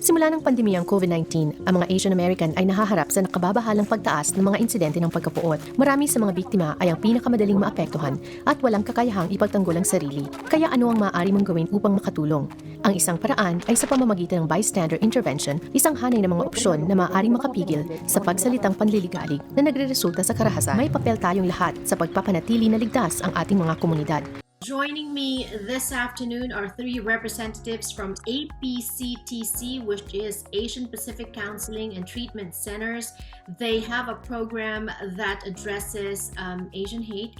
Simula ng pandemyang COVID-19, ang mga Asian American ay nahaharap sa nakababahalang pagtaas ng mga insidente ng pagkapuot. Marami sa mga biktima ay ang pinakamadaling maapektuhan at walang kakayahang ipagtanggol ang sarili. Kaya ano ang maaari mong gawin upang makatulong? Ang isang paraan ay sa pamamagitan ng bystander intervention, isang hanay ng mga opsyon na maaaring makapigil sa pagsalitang panliligalig na nagreresulta sa karahasan. May papel tayong lahat sa pagpapanatili na ligtas ang ating mga komunidad. Joining me this afternoon are three representatives from APCTC, which is Asian Pacific Counseling and Treatment Centers. They have a program that addresses Asian hate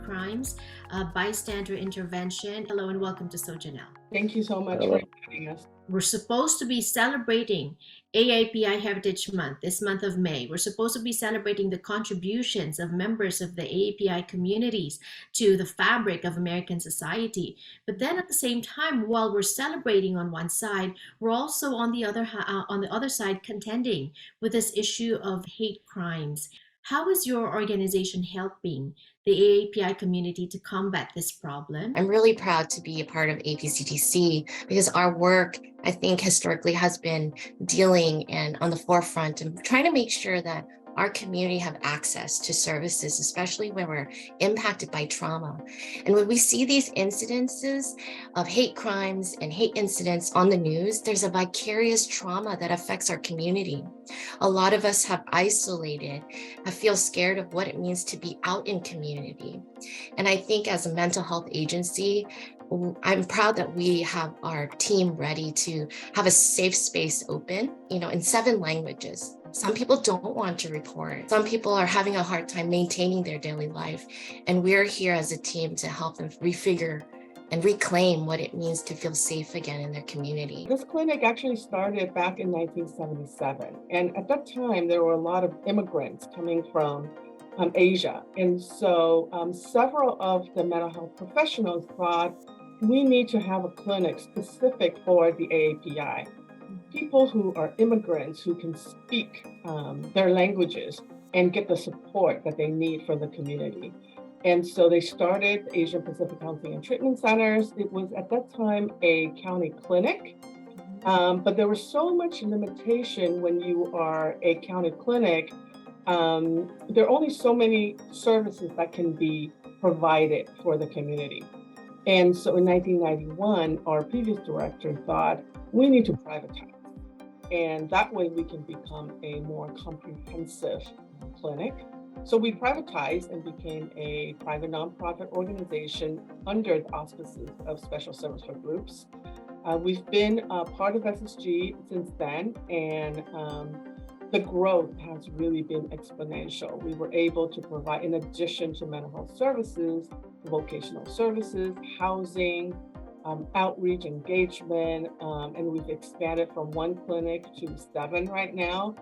crimes, bystander intervention. Hello and welcome to So, Jannelle. Thank you so much for inviting us. We're supposed to be celebrating AAPI Heritage Month, this month of May. We're supposed to be celebrating the contributions of members of the AAPI communities to the fabric of American society. But then at the same time, while we're celebrating on one side, we're also on the other side contending with this issue of hate crimes. How is your organization helping the AAPI community to combat this problem? I'm really proud to be a part of APCTC because our work, I think, historically has been dealing and on the forefront and trying to make sure that our community have access to services, especially when we're impacted by trauma. And when we see these incidences of hate crimes and hate incidents on the news, there's a vicarious trauma that affects our community. A lot of us have isolated, I feel scared of what it means to be out in community. And I think as a mental health agency, I'm proud that we have our team ready to have a safe space open, in 7 languages. Some people don't want to report. Some people are having a hard time maintaining their daily life. And we're here as a team to help them refigure and reclaim what it means to feel safe again in their community. This clinic actually started back in 1977. And at that time, there were a lot of immigrants coming from Asia. And so several of the mental health professionals thought we need to have a clinic specific for the AAPI. People who are immigrants who can speak their languages and get the support that they need from the community. And so they started Asian Pacific Counseling and Treatment Centers. It was at that time a county clinic, but there was so much limitation when you are a county clinic. There are only so many services that can be provided for the community. And so in 1991, our previous director thought, we need to privatize. And that way we can become a more comprehensive clinic. So we privatized and became a private nonprofit organization under the auspices of Special Service for Groups. We've been part of SSG since then, and the growth has really been exponential. We were able to provide, in addition to mental health services, vocational services, housing, outreach, engagement, and we've expanded from 1 clinic to 7 right now.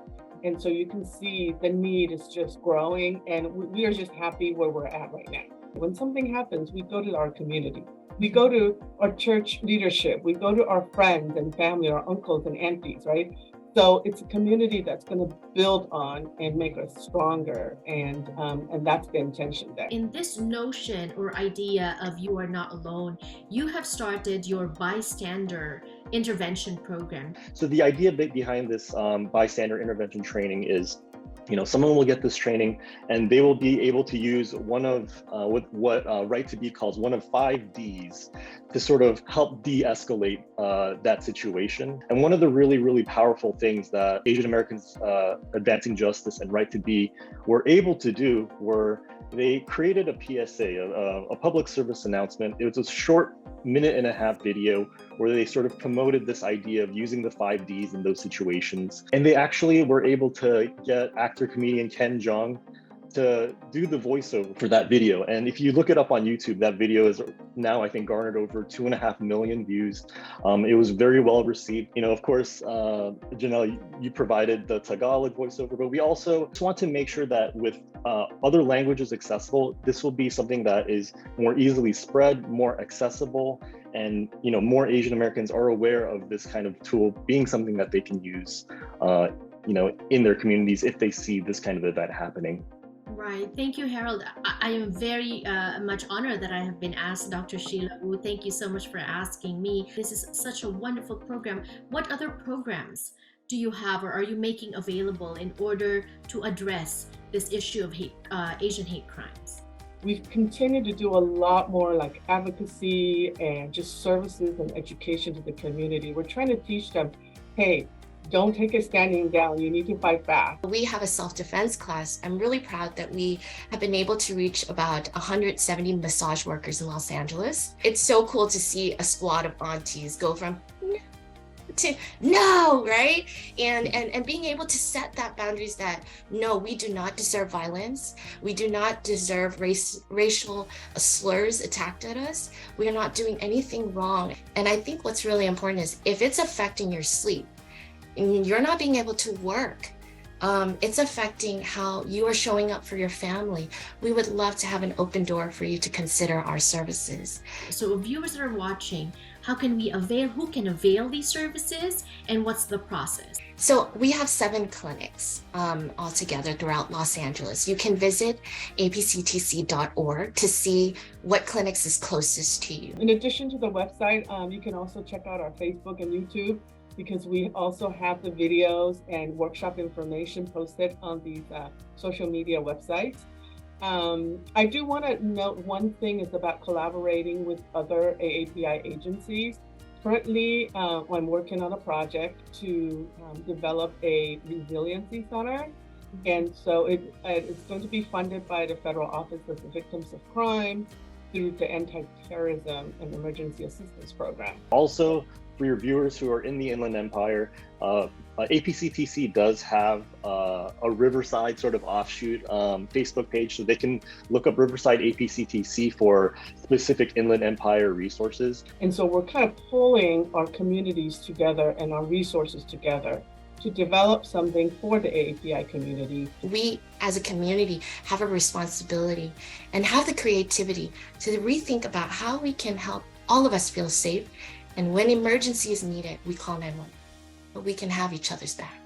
And so you can see the need is just growing, and we are just happy where we're at right now. When something happens, we go to our community. We go to our church leadership. We go to our friends and family, our uncles and aunties, right? So it's a community that's going to build on and make us stronger, and that's the intention there. In this notion or idea of you are not alone, you have started your bystander intervention program. So the idea behind this bystander intervention training is, someone will get this training and they will be able to use one of what Right to Be calls one of 5 Ds to sort of help de-escalate that situation. And one of the really, really powerful things that Asian Americans Advancing Justice and Right to Be were able to do were they created a PSA, a public service announcement. It was a short 1.5-minute video where they sort of promoted this idea of using the 5 Ds in those situations. And they actually were able to get actor-comedian Ken Jeong to do the voiceover for that video. And if you look it up on YouTube, that video is now, I think, garnered over 2.5 million views. It was very well received. Of course, Jannelle, you provided the Tagalog voiceover, but we also just want to make sure that with other languages accessible, this will be something that is more easily spread, more accessible, and more Asian Americans are aware of this kind of tool being something that they can use in their communities if they see this kind of event happening. Right. Thank you, Harold. I am very much honored that I have been asked, Dr. Sheila Wu. Thank you so much for asking me. This is such a wonderful program. What other programs do you have or are you making available in order to address this issue of Asian hate crimes? We've continued to do a lot more like advocacy and just services and education to the community. We're trying to teach them, hey, don't take it standing down. You need to fight back. We have a self-defense class. I'm really proud that we have been able to reach about 170 massage workers in Los Angeles. It's so cool to see a squad of aunties go from no to no, right? And being able to set that boundaries that no, we do not deserve violence. We do not deserve racial slurs attacked at us. We are not doing anything wrong. And I think what's really important is if it's affecting your sleep, and you're not being able to work, it's affecting how you are showing up for your family. We would love to have an open door for you to consider our services. So viewers that are watching, how can we avail, who can avail these services, and what's the process? So we have 7 clinics altogether throughout Los Angeles. You can visit apctc.org to see what clinics is closest to you. In addition to the website, you can also check out our Facebook and YouTube, because we also have the videos and workshop information posted on these social media websites. I do want to note one thing is about collaborating with other AAPI agencies. Currently, I'm working on a project to develop a resiliency center. And so it's going to be funded by the Federal Office of the Victims of Crime through the Anti-Terrorism and Emergency Assistance Program. Also, for your viewers who are in the Inland Empire, APCTC does have a Riverside sort of offshoot Facebook page, so they can look up Riverside APCTC for specific Inland Empire resources. And so we're kind of pulling our communities together and our resources together to develop something for the AAPI community. We as a community have a responsibility and have the creativity to rethink about how we can help all of us feel safe. And when emergency is needed, we call 911, but we can have each other's back.